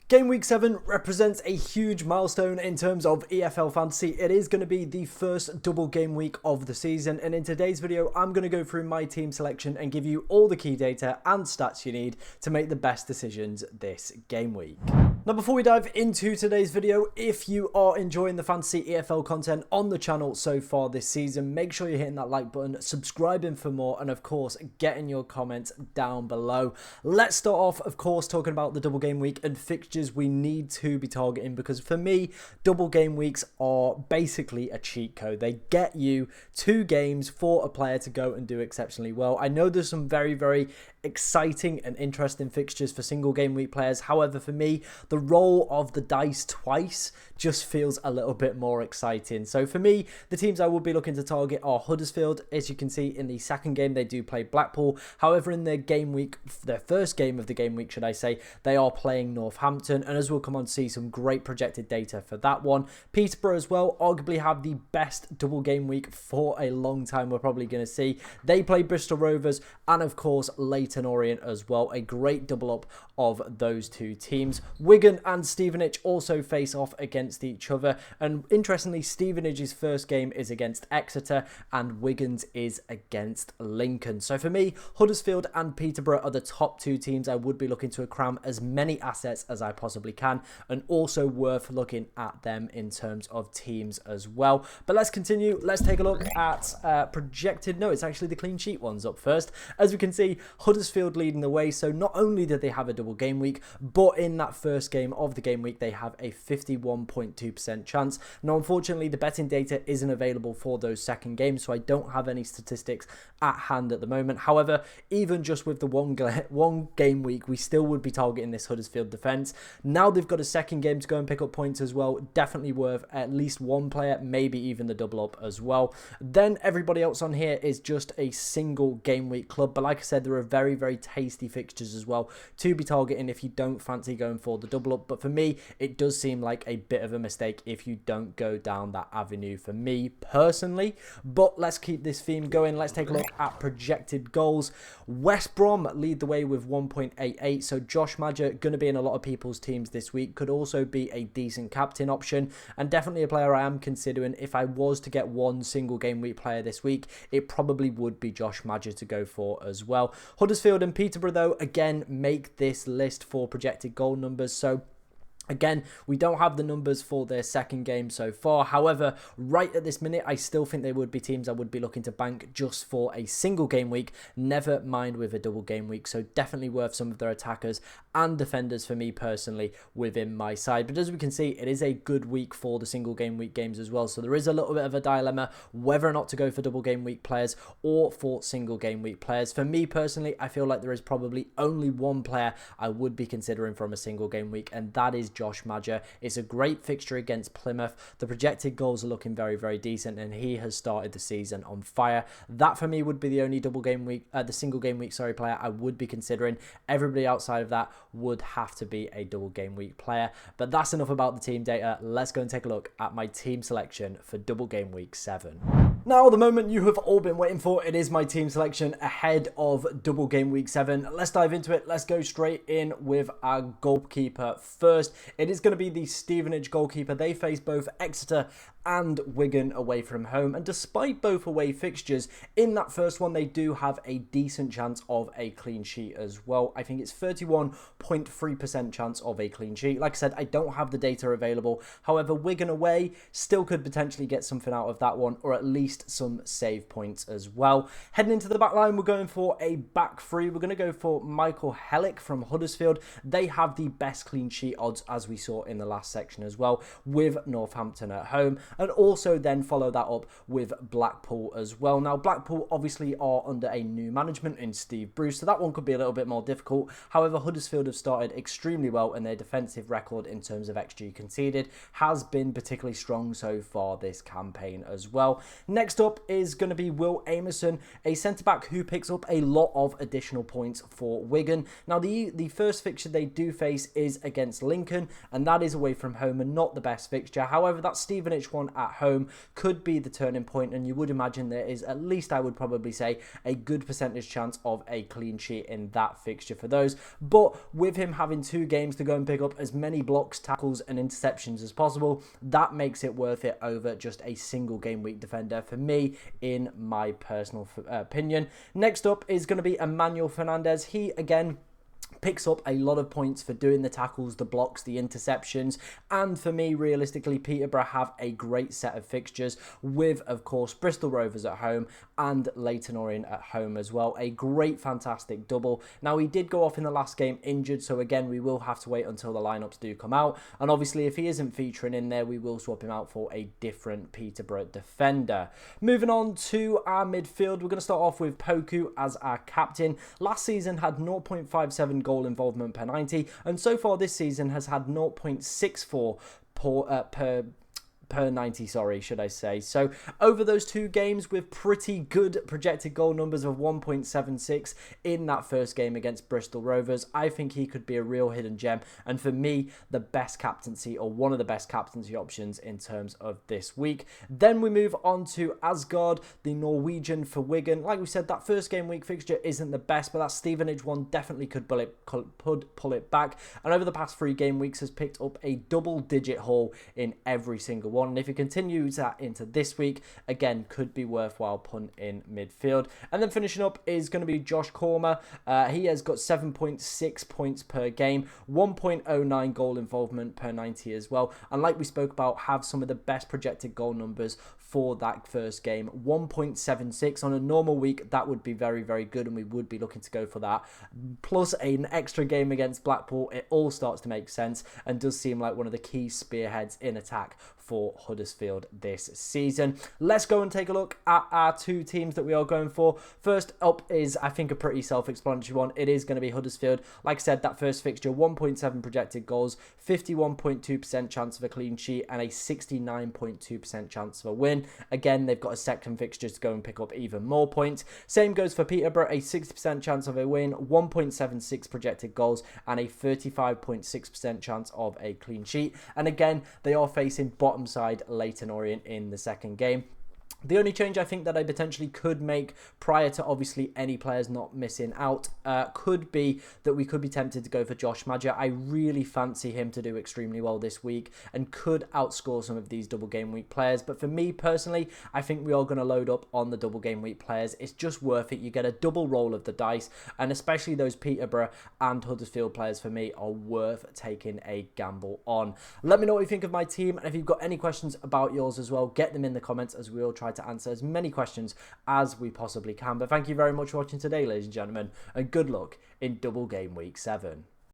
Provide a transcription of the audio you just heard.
Game week 7 represents a huge milestone in terms of EFL fantasy. It is going to be the first double game week of the season, and in today's video I'm going to go through my team selection and give you all the key data and stats you need to make the best decisions this game week. Now, before we dive into today's video, if you are enjoying the Fantasy EFL content on the channel so far this season, make sure you're hitting that like button, subscribing for more, and of course, getting your comments down below. Let's start off, of course, talking about the double game week and fixtures we need to be targeting, because for me, double game weeks are basically a cheat code. They get you 2 games for a player to go and do exceptionally well. I know there's some very exciting and interesting fixtures for single game week players. However, for me, the roll of the dice twice just feels a little bit more exciting. So for me, the teams I would be looking to target are Huddersfield. As you can see in the second game, they do play Blackpool. However, in their game week, their first game of the game week, should I say, they are playing Northampton. And as we'll come on to see some great projected data for that one. Peterborough as well, arguably have the best double game week for a long time we're probably going to see. They play Bristol Rovers and of course Leyton Orient as well. A great double up of those two teams. Wigan and Stevenage also face off against each other, and interestingly, Stevenage's first game is against Exeter and Wigan's is against Lincoln. So for me, Huddersfield and Peterborough are the top 2 teams I would be looking to cram as many assets as I possibly can, and also worth looking at them in terms of teams as well. But let's continue. Let's take a look at projected. No, it's actually the clean sheet ones up first. As we can see, Huddersfield leading the way. So not only did they have a double game week, but in that first game of the game week, they have a 51.2% chance. Now, unfortunately, the betting data isn't available for those second games, so I don't have any statistics at hand at the moment. However, even just with the one game week, we still would be targeting this Huddersfield defence. Now they've got a second game to go and pick up points as well. Definitely worth at least one player, maybe even the double up as well. Then everybody else on here is just a single game week club. But like I said, there are very tasty fixtures as well to be targeting if you don't fancy going for the double up. But for me, it does seem like a bit of a mistake if you don't go down that avenue for me personally. But let's keep this theme going. Let's take a look at projected goals. West Brom lead the way with 1.88. So Josh Maja going to be in a lot of people's teams this week. Could also be a decent captain option, and definitely a player I am considering. If I was to get one single game week player this week, it probably would be Josh Maja to go for as well. Huddersfield and Peterborough, though, again, make this list for projected goal numbers. So again, we don't have the numbers for their second game so far. However, right at this minute, I still think they would be teams I would be looking to bank just for a single game week, never mind with a double game week. So definitely worth some of their attackers and defenders for me personally within my side. But as we can see, it is a good week for the single game week games as well. So there is a little bit of a dilemma whether or not to go for double game week players or for single game week players. For me personally, I feel like there is probably only one player I would be considering from a single game week, and that is Josh Maja. It's a great fixture against Plymouth. The projected goals are looking very decent, and he has started the season on fire. That for me would be the only double game week, the single game week, player I would be considering. Everybody outside of that would have to be a double game week player. But that's enough about the team data. Let's go and take a look at my team selection for double game week 7. Now, the moment you have all been waiting for, it is my team selection ahead of double game week 7. Let's dive into it. Let's go straight in with our goalkeeper first. It is going to be the Stevenage goalkeeper. They face both Exeter and Wigan away from home, and despite both away fixtures, in that first one they do have a decent chance of a clean sheet as well. I think it's 31.3% chance of a clean sheet. Like I said, I don't have the data available. However, Wigan away still could potentially get something out of that one, or at least some save points as well. Heading into the back line, we're going for a back three. We're going to go for Michael Hellick from Huddersfield. They have the best clean sheet odds, as we saw in the last section as well, with Northampton at home, and also then follow that up with Blackpool as well. Now, Blackpool obviously are under a new management in Steve Bruce, so that one could be a little bit more difficult. However, Huddersfield have started extremely well, and their defensive record in terms of XG conceded has been particularly strong so far this campaign as well. Next Next up is going to be Will Amerson, a centre-back who picks up a lot of additional points for Wigan. Now, the first fixture they do face is against Lincoln, and that is away from home and not the best fixture. However, that Stevenage one at home could be the turning point, and you would imagine there is, at least I would probably say, a good percentage chance of a clean sheet in that fixture for those. But with him having 2 games to go and pick up as many blocks, tackles and interceptions as possible, that makes it worth it over just a single game week defender for me, in my personal opinion. Next up is going to be Emmanuel Fernandez. He, again, picks up a lot of points for doing the tackles, the blocks, the interceptions, and for me, realistically, Peterborough have a great set of fixtures with, of course, Bristol Rovers at home and Leyton Orient at home as well. A great, fantastic double. Now, he did go off in the last game injured, so again, we will have to wait until the lineups do come out, and obviously, if he isn't featuring in there, we will swap him out for a different Peterborough defender. Moving on to our midfield, we're going to start off with Poku as our captain. Last season had 0.57 goal involvement per 90, and so far this season has had 0.64 per 90, should I say. So over those 2 games with pretty good projected goal numbers of 1.76 in that first game against Bristol Rovers, I think he could be a real hidden gem, and for me, the best captaincy, or one of the best captaincy options in terms of this week. Then we move on to Asgard, the Norwegian for Wigan. Like we said, that first game week fixture isn't the best, but that Stevenage one definitely could pull it back, and over the past 3 game weeks has picked up a double-digit haul in every single one. And if he continues that into this week, again, could be worthwhile punt in midfield. And then finishing up is going to be Josh Cormer. He has got 7.6 points per game, 1.09 goal involvement per 90 as well. And like we spoke about, have some of the best projected goal numbers for that first game. 1.76 on a normal week, that would be very, very good, and we would be looking to go for that. Plus an extra game against Blackpool, it all starts to make sense and does seem like one of the key spearheads in attack for Huddersfield this season. Let's go and take a look at our 2 teams that we are going for. First up is, I think, a pretty self-explanatory one. It is going to be Huddersfield. Like I said, that first fixture, 1.7 projected goals, 51.2% chance of a clean sheet, and a 69.2% chance of a win. Again, they've got a second fixture to go and pick up even more points. Same goes for Peterborough, a 60% chance of a win, 1.76 projected goals, and a 35.6% chance of a clean sheet. And again, they are facing bottom side Leyton Orient in the second game. The only change I think that I potentially could make prior to obviously any players not missing out could be that we could be tempted to go for Josh Maja. I really fancy him to do extremely well this week and could outscore some of these double game week players. But for me personally, I think we are going to load up on the double game week players. It's just worth it. You get a double roll of the dice, and especially those Peterborough and Huddersfield players for me are worth taking a gamble on. Let me know what you think of my team, and if you've got any questions about yours as well, get them in the comments, as we'll try to answer as many questions as we possibly can. But thank you very much for watching today, ladies and gentlemen, and good luck in double game week 7.